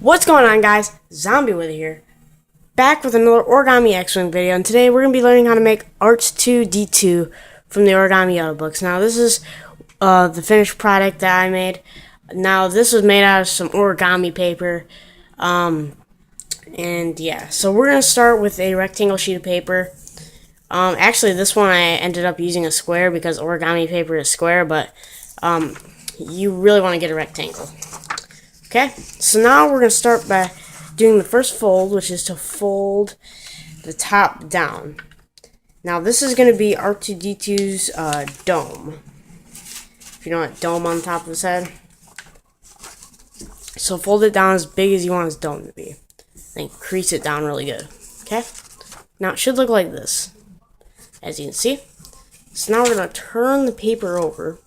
What's going on, guys? Zombie with here, back with another Origami X-Wing video, and today we're going to be learning how to make Art-2-D2 from the Origami Yellow books. Now, this is the finished product that I made. Now, this was made out of some origami paper, and yeah, so we're going to start with a rectangle sheet of paper. Actually, this one I ended up using a square because origami paper is square, but you really want to get a rectangle. Okay, so now we're going to start by doing the first fold, which is to fold the top down. Now, this is going to be Art-2-D2's dome. If you know what dome on top of his head. So fold it down as big as you want his dome to be. Then crease it down really good. Okay? Now, it should look like this, as you can see. So now we're going to turn the paper over,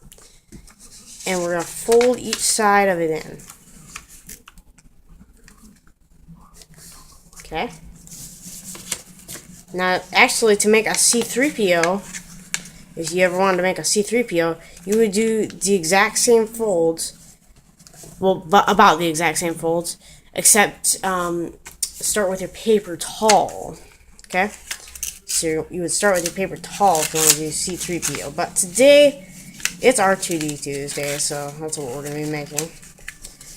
and we're going to fold each side of it in. Okay. Now, actually, to make a C-3PO, if you ever wanted to make a C-3PO, you would do the exact same folds. Well, about the exact same folds, except start with your paper tall. Okay. So you would start with your paper tall if you want to do C-3PO. But today, it's Art-2-D2's day, so that's what we're going to be making.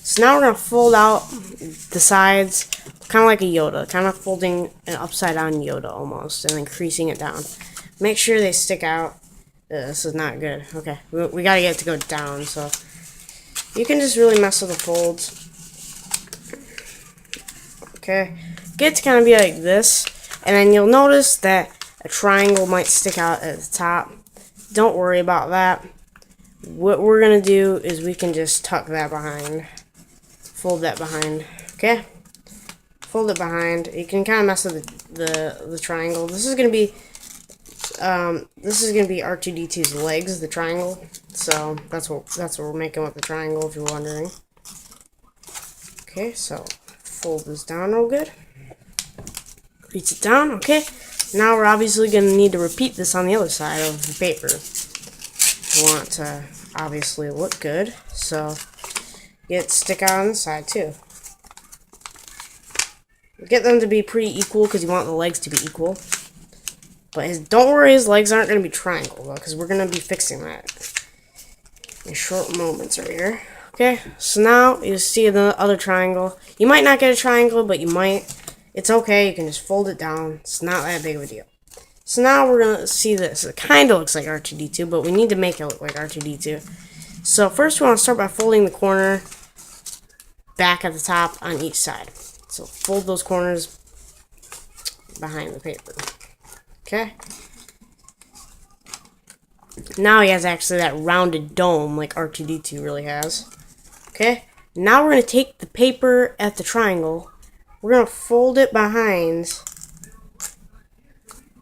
So now we're going to fold out the sides, kind of like a Yoda, kind of folding an upside down Yoda almost, and then creasing it down. Make sure they stick out. This is not good. Okay, we got to get it to go down, so you can just really mess with the folds. Okay, get it to kind of be like this, and then you'll notice that a triangle might stick out at the top. Don't worry about that. What we're going to do is we can just tuck that behind. Fold that behind, okay? Fold it behind. You can kind of mess with the triangle. This is gonna be Art-2-D2's legs, the triangle. So that's what we're making with the triangle, if you're wondering. Okay, so fold this down real good. Crease it down, okay. Now we're obviously gonna need to repeat this on the other side of the paper. We want it to obviously look good, so get it stick out on the side too. Get them to be pretty equal because you want the legs to be equal. But don't worry, his legs aren't going to be triangle though, because we're going to be fixing that in short moments right here. Okay, so now you see the other triangle. You might not get a triangle, but you might. It's okay, you can just fold it down. It's not that big of a deal. So now we're going to see this. It kind of looks like Art-2-D2, but we need to make it look like Art-2-D2. So first we want to start by folding the corner back at the top on each side. So fold those corners behind the paper. Okay. Now he has actually that rounded dome like Art-2-D2 really has. Okay. Now we're going to take the paper at the triangle. We're going to fold it behind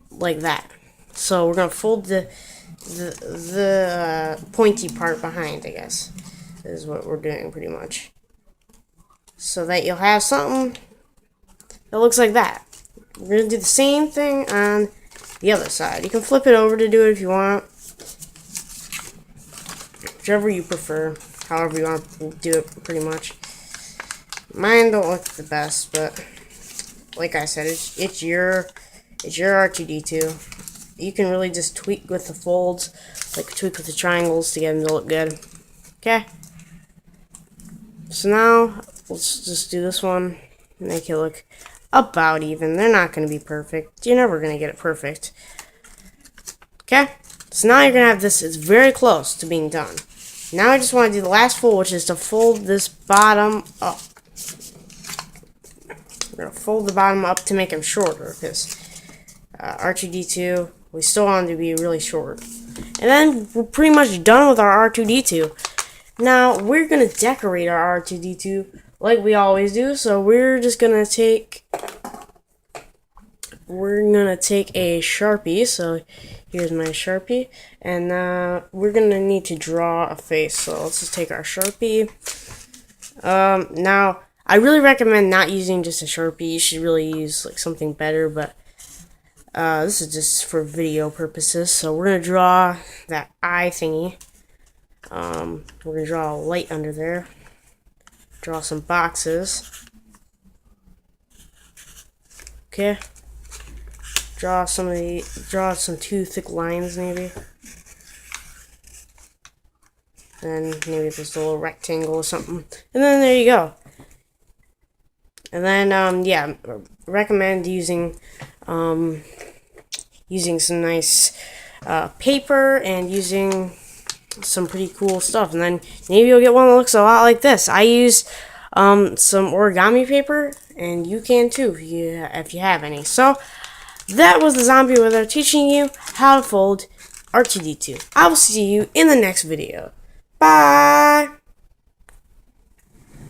like that. So we're going to fold the pointy part behind, I guess. Is what we're doing pretty much. So that you'll have something that looks like that. We're going to do the same thing on the other side. You can flip it over to do it if you want. Whichever you prefer. However you want to do it, pretty much. Mine don't look the best, but like I said, it's your Art-2-D2. You can really just tweak with the folds, like tweak with the triangles to get them to look good. Okay. So now, let's just do this one, make it look about even. They're not going to be perfect. You're never going to get it perfect. Okay? So now you're going to have this. It's very close to being done. Now I just want to do the last fold, which is to fold this bottom up. We're going to fold the bottom up to make him shorter, because Art-2-D2, we still want him to be really short. And then we're pretty much done with our Art-2-D2. Now, we're going to decorate our Art-2-D2 like we always do. So we're just going to take a Sharpie. So here's my Sharpie. And we're going to need to draw a face. So let's just take our Sharpie. Now, I really recommend not using just a Sharpie. You should really use like something better. But this is just for video purposes. So we're going to draw that eye thingy. We're going to draw a light under there. Draw some boxes. Okay. Draw some two thick lines maybe. Then maybe just a little rectangle or something. And then there you go. And then yeah, recommend using some nice paper and using some pretty cool stuff. And then maybe you'll get one that looks a lot like this. I use some origami paper, and you can too if you have any. So that was the zombie wither teaching you how to fold Art-2-D2. I will see you in the next video. Bye!